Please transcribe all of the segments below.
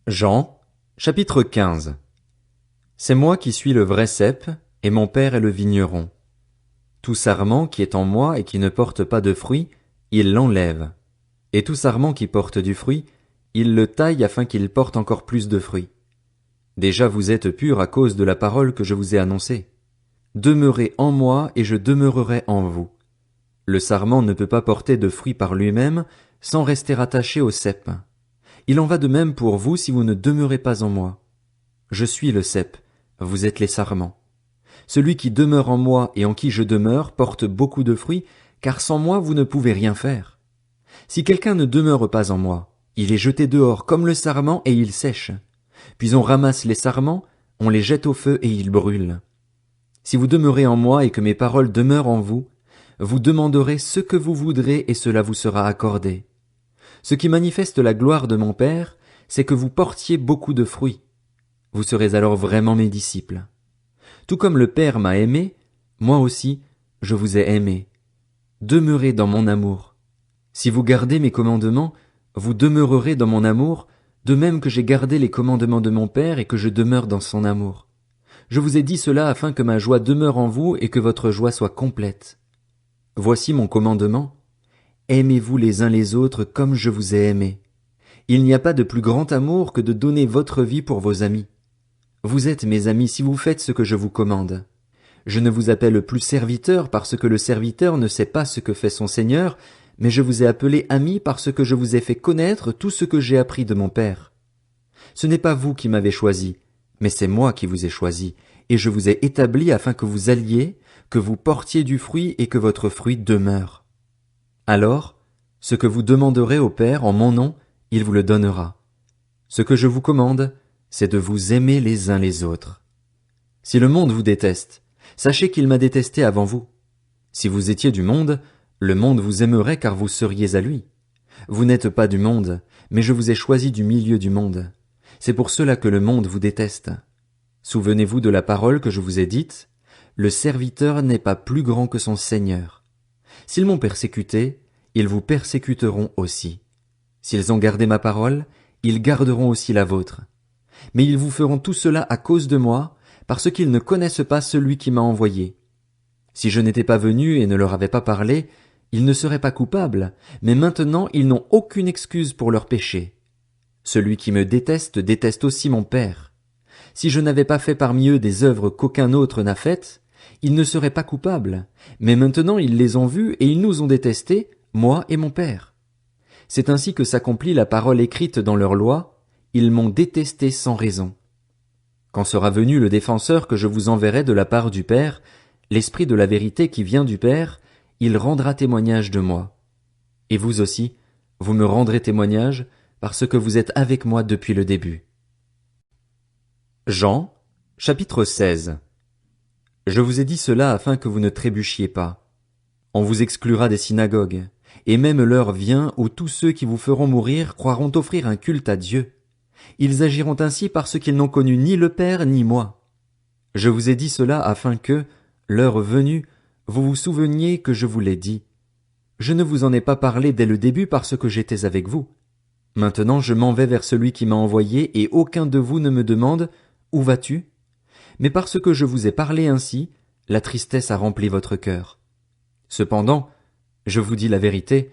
Jean, chapitre 15. C'est moi qui suis le vrai cep, et mon père est le vigneron. Tout sarment qui est en moi et qui ne porte pas de fruit, il l'enlève. Et tout sarment qui porte du fruit, il le taille afin qu'il porte encore plus de fruits. Déjà vous êtes purs à cause de la parole que je vous ai annoncée. Demeurez en moi et je demeurerai en vous. Le sarment ne peut pas porter de fruit par lui-même sans rester attaché au cep. Il en va de même pour vous si vous ne demeurez pas en moi. Je suis le cep, vous êtes les sarments. Celui qui demeure en moi et en qui je demeure porte beaucoup de fruits, car sans moi vous ne pouvez rien faire. Si quelqu'un ne demeure pas en moi, il est jeté dehors comme le sarment et il sèche. Puis on ramasse les sarments, on les jette au feu et ils brûlent. Si vous demeurez en moi et que mes paroles demeurent en vous, vous demanderez ce que vous voudrez et cela vous sera accordé. Ce qui manifeste la gloire de mon Père, c'est que vous portiez beaucoup de fruits. Vous serez alors vraiment mes disciples. Tout comme le Père m'a aimé, moi aussi, je vous ai aimé. Demeurez dans mon amour. Si vous gardez mes commandements, vous demeurerez dans mon amour, de même que j'ai gardé les commandements de mon Père et que je demeure dans son amour. Je vous ai dit cela afin que ma joie demeure en vous et que votre joie soit complète. Voici mon commandement. Aimez-vous les uns les autres comme je vous ai aimé. Il n'y a pas de plus grand amour que de donner votre vie pour vos amis. Vous êtes mes amis si vous faites ce que je vous commande. Je ne vous appelle plus serviteur parce que le serviteur ne sait pas ce que fait son Seigneur, mais je vous ai appelé ami parce que je vous ai fait connaître tout ce que j'ai appris de mon Père. Ce n'est pas vous qui m'avez choisi, mais c'est moi qui vous ai choisi, et je vous ai établi afin que vous alliez, que vous portiez du fruit et que votre fruit demeure. Alors, ce que vous demanderez au Père en mon nom, il vous le donnera. Ce que je vous commande, c'est de vous aimer les uns les autres. Si le monde vous déteste, sachez qu'il m'a détesté avant vous. Si vous étiez du monde, le monde vous aimerait car vous seriez à lui. Vous n'êtes pas du monde, mais je vous ai choisi du milieu du monde. C'est pour cela que le monde vous déteste. Souvenez-vous de la parole que je vous ai dite, le serviteur n'est pas plus grand que son Seigneur. S'ils m'ont persécuté, ils vous persécuteront aussi. S'ils ont gardé ma parole, ils garderont aussi la vôtre. Mais ils vous feront tout cela à cause de moi, parce qu'ils ne connaissent pas celui qui m'a envoyé. Si je n'étais pas venu et ne leur avais pas parlé, ils ne seraient pas coupables, mais maintenant ils n'ont aucune excuse pour leur péché. Celui qui me déteste déteste aussi mon Père. Si je n'avais pas fait parmi eux des œuvres qu'aucun autre n'a faites, ils ne seraient pas coupables, mais maintenant ils les ont vus et ils nous ont détestés, moi et mon Père. C'est ainsi que s'accomplit la parole écrite dans leur loi, ils m'ont détesté sans raison. Quand sera venu le défenseur que je vous enverrai de la part du Père, l'Esprit de la vérité qui vient du Père, il rendra témoignage de moi. Et vous aussi, vous me rendrez témoignage, parce que vous êtes avec moi depuis le début. Jean, chapitre 16. Je vous ai dit cela afin que vous ne trébuchiez pas. On vous exclura des synagogues, et même l'heure vient où tous ceux qui vous feront mourir croiront offrir un culte à Dieu. Ils agiront ainsi parce qu'ils n'ont connu ni le Père ni moi. Je vous ai dit cela afin que, l'heure venue, vous vous souveniez que je vous l'ai dit. Je ne vous en ai pas parlé dès le début parce que j'étais avec vous. Maintenant je m'en vais vers celui qui m'a envoyé et aucun de vous ne me demande « Où vas-tu » Mais parce que je vous ai parlé ainsi, la tristesse a rempli votre cœur. Cependant, je vous dis la vérité,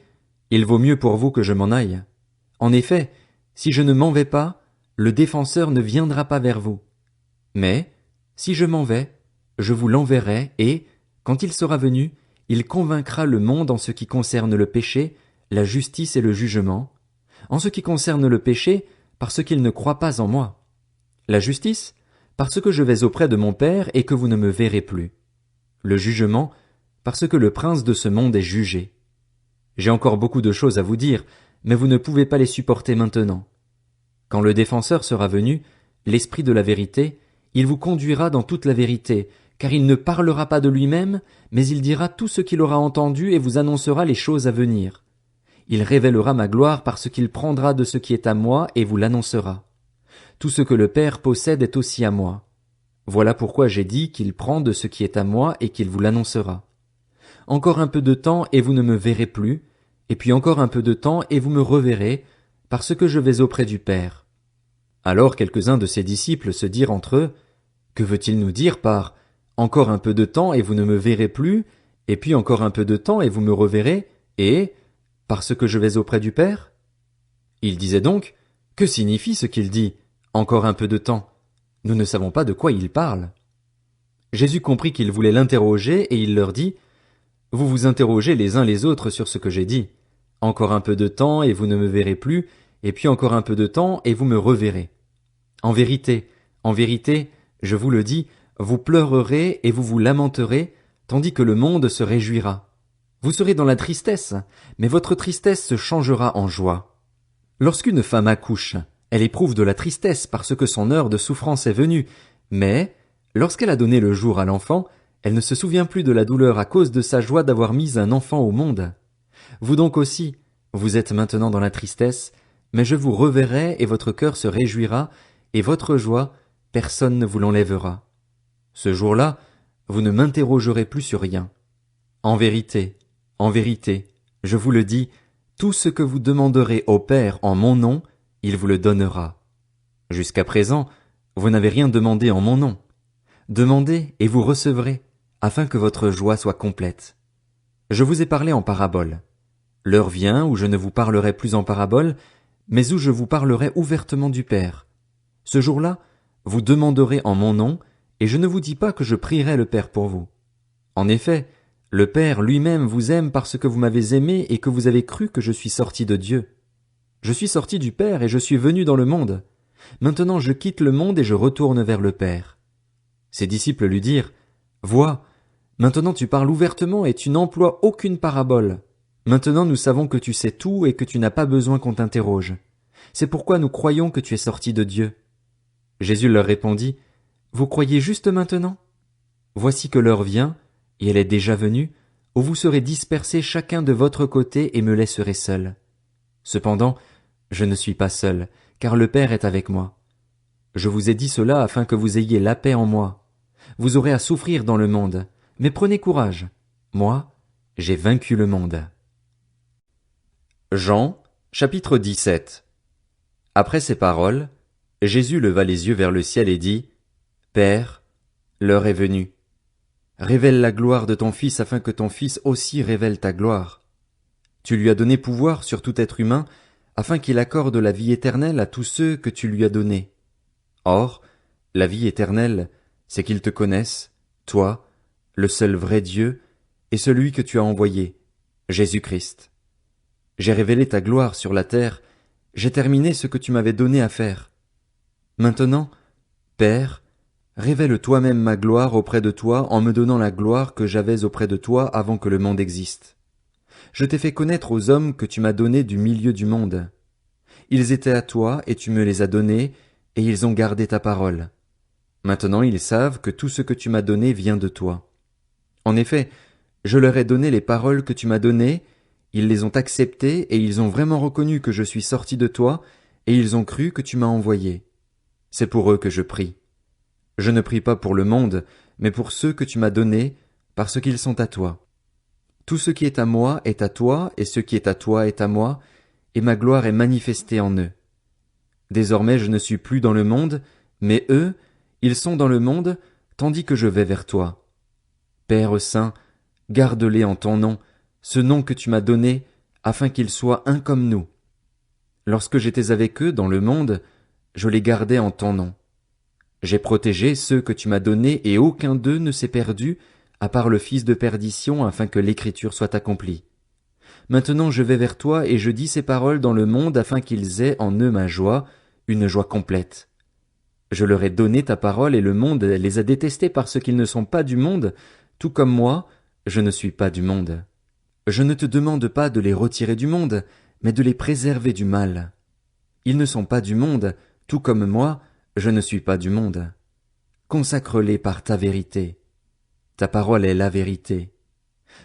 il vaut mieux pour vous que je m'en aille. En effet, si je ne m'en vais pas, le défenseur ne viendra pas vers vous. Mais, si je m'en vais, je vous l'enverrai et, quand il sera venu, il convaincra le monde en ce qui concerne le péché, la justice et le jugement. En ce qui concerne le péché, parce qu'il ne croit pas en moi. La justice, parce que je vais auprès de mon Père et que vous ne me verrez plus. Le jugement, parce que le prince de ce monde est jugé. J'ai encore beaucoup de choses à vous dire, mais vous ne pouvez pas les supporter maintenant. Quand le défenseur sera venu, l'Esprit de la vérité, il vous conduira dans toute la vérité, car il ne parlera pas de lui-même, mais il dira tout ce qu'il aura entendu et vous annoncera les choses à venir. Il révélera ma gloire parce qu'il prendra de ce qui est à moi et vous l'annoncera. Tout ce que le Père possède est aussi à moi. Voilà pourquoi j'ai dit qu'il prend de ce qui est à moi et qu'il vous l'annoncera. Encore un peu de temps et vous ne me verrez plus, et puis encore un peu de temps et vous me reverrez, parce que je vais auprès du Père. Alors quelques-uns de ses disciples se dirent entre eux, que veut-il nous dire par encore un peu de temps et vous ne me verrez plus, et puis encore un peu de temps et vous me reverrez, et parce que je vais auprès du Père? Il disait donc, que signifie ce qu'il dit, encore un peu de temps? Nous ne savons pas de quoi il parle. Jésus comprit qu'ils voulaient l'interroger et il leur dit, vous vous interrogez les uns les autres sur ce que j'ai dit. Encore un peu de temps et vous ne me verrez plus, et puis encore un peu de temps et vous me reverrez. En vérité, je vous le dis, vous pleurerez et vous vous lamenterez, tandis que le monde se réjouira. Vous serez dans la tristesse, mais votre tristesse se changera en joie. Lorsqu'une femme accouche, elle éprouve de la tristesse parce que son heure de souffrance est venue, mais, lorsqu'elle a donné le jour à l'enfant, elle ne se souvient plus de la douleur à cause de sa joie d'avoir mis un enfant au monde. Vous donc aussi, vous êtes maintenant dans la tristesse, mais je vous reverrai et votre cœur se réjouira, et votre joie, personne ne vous l'enlèvera. Ce jour-là, vous ne m'interrogerez plus sur rien. En vérité, je vous le dis, tout ce que vous demanderez au Père en mon nom, il vous le donnera. Jusqu'à présent, vous n'avez rien demandé en mon nom. Demandez et vous recevrez, afin que votre joie soit complète. Je vous ai parlé en parabole. L'heure vient où je ne vous parlerai plus en parabole, mais où je vous parlerai ouvertement du Père. Ce jour-là, vous demanderez en mon nom, et je ne vous dis pas que je prierai le Père pour vous. En effet, le Père lui-même vous aime parce que vous m'avez aimé et que vous avez cru que je suis sorti de Dieu. Je suis sorti du Père et je suis venu dans le monde. Maintenant je quitte le monde et je retourne vers le Père. Ses disciples lui dirent, vois, maintenant tu parles ouvertement et tu n'emploies aucune parabole. Maintenant nous savons que tu sais tout et que tu n'as pas besoin qu'on t'interroge. C'est pourquoi nous croyons que tu es sorti de Dieu. Jésus leur répondit, vous croyez juste maintenant? Voici que l'heure vient, et elle est déjà venue, où vous serez dispersés chacun de votre côté et me laisserez seul. Cependant, je ne suis pas seul, car le Père est avec moi. Je vous ai dit cela afin que vous ayez la paix en moi. Vous aurez à souffrir dans le monde, mais prenez courage. Moi, j'ai vaincu le monde. Jean, chapitre 17. Après ces paroles, Jésus leva les yeux vers le ciel et dit, Père, l'heure est venue. Révèle la gloire de ton Fils afin que ton Fils aussi révèle ta gloire. Tu lui as donné pouvoir sur tout être humain, afin qu'il accorde la vie éternelle à tous ceux que tu lui as donnés. Or, la vie éternelle, c'est qu'ils te connaissent, toi, le seul vrai Dieu, et celui que tu as envoyé, Jésus-Christ. J'ai révélé ta gloire sur la terre, j'ai terminé ce que tu m'avais donné à faire. Maintenant, Père, révèle toi-même ma gloire auprès de toi en me donnant la gloire que j'avais auprès de toi avant que le monde existe. Je t'ai fait connaître aux hommes que tu m'as donnés du milieu du monde. Ils étaient à toi et tu me les as donnés, et ils ont gardé ta parole. Maintenant ils savent que tout ce que tu m'as donné vient de toi. En effet, je leur ai donné les paroles que tu m'as données, ils les ont acceptées et ils ont vraiment reconnu que je suis sorti de toi, et ils ont cru que tu m'as envoyé. C'est pour eux que je prie. Je ne prie pas pour le monde, mais pour ceux que tu m'as donnés, parce qu'ils sont à toi. Tout ce qui est à moi est à toi, et ce qui est à toi est à moi, et ma gloire est manifestée en eux. Désormais je ne suis plus dans le monde, mais eux, ils sont dans le monde, tandis que je vais vers toi. Père saint, garde-les en ton nom, ce nom que tu m'as donné, afin qu'ils soient un comme nous. Lorsque j'étais avec eux dans le monde, je les gardais en ton nom. J'ai protégé ceux que tu m'as donnés, et aucun d'eux ne s'est perdu, à part le fils de perdition, afin que l'écriture soit accomplie. Maintenant je vais vers toi, et je dis ces paroles dans le monde, afin qu'ils aient en eux ma joie, une joie complète. Je leur ai donné ta parole, et le monde les a détestés parce qu'ils ne sont pas du monde, tout comme moi, je ne suis pas du monde. Je ne te demande pas de les retirer du monde, mais de les préserver du mal. Ils ne sont pas du monde, tout comme moi, je ne suis pas du monde. Consacre-les par ta vérité. Ta parole est la vérité.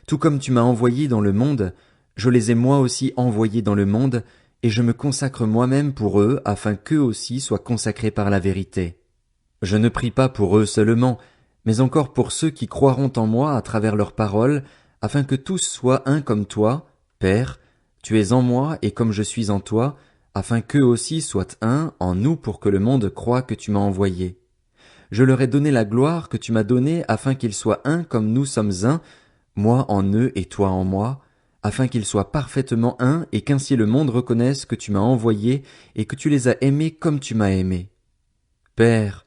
Tout comme tu m'as envoyé dans le monde, je les ai moi aussi envoyés dans le monde, et je me consacre moi-même pour eux, afin qu'eux aussi soient consacrés par la vérité. Je ne prie pas pour eux seulement, mais encore pour ceux qui croiront en moi à travers leurs paroles, afin que tous soient un comme toi, Père, tu es en moi et comme je suis en toi, afin qu'eux aussi soient un en nous pour que le monde croie que tu m'as envoyé. Je leur ai donné la gloire que tu m'as donnée afin qu'ils soient un comme nous sommes un, moi en eux et toi en moi, afin qu'ils soient parfaitement un et qu'ainsi le monde reconnaisse que tu m'as envoyé et que tu les as aimés comme tu m'as aimé. Père,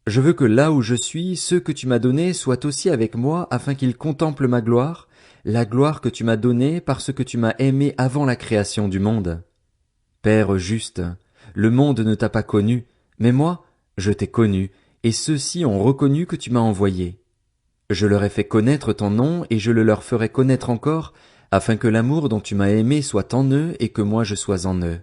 je veux que là où je suis, ceux que tu m'as donnés soient aussi avec moi afin qu'ils contemplent ma gloire, la gloire que tu m'as donnée parce que tu m'as aimé avant la création du monde. Père juste, le monde ne t'a pas connu, mais moi, je t'ai connu, et ceux-ci ont reconnu que tu m'as envoyé. Je leur ai fait connaître ton nom, et je le leur ferai connaître encore, afin que l'amour dont tu m'as aimé soit en eux et que moi je sois en eux.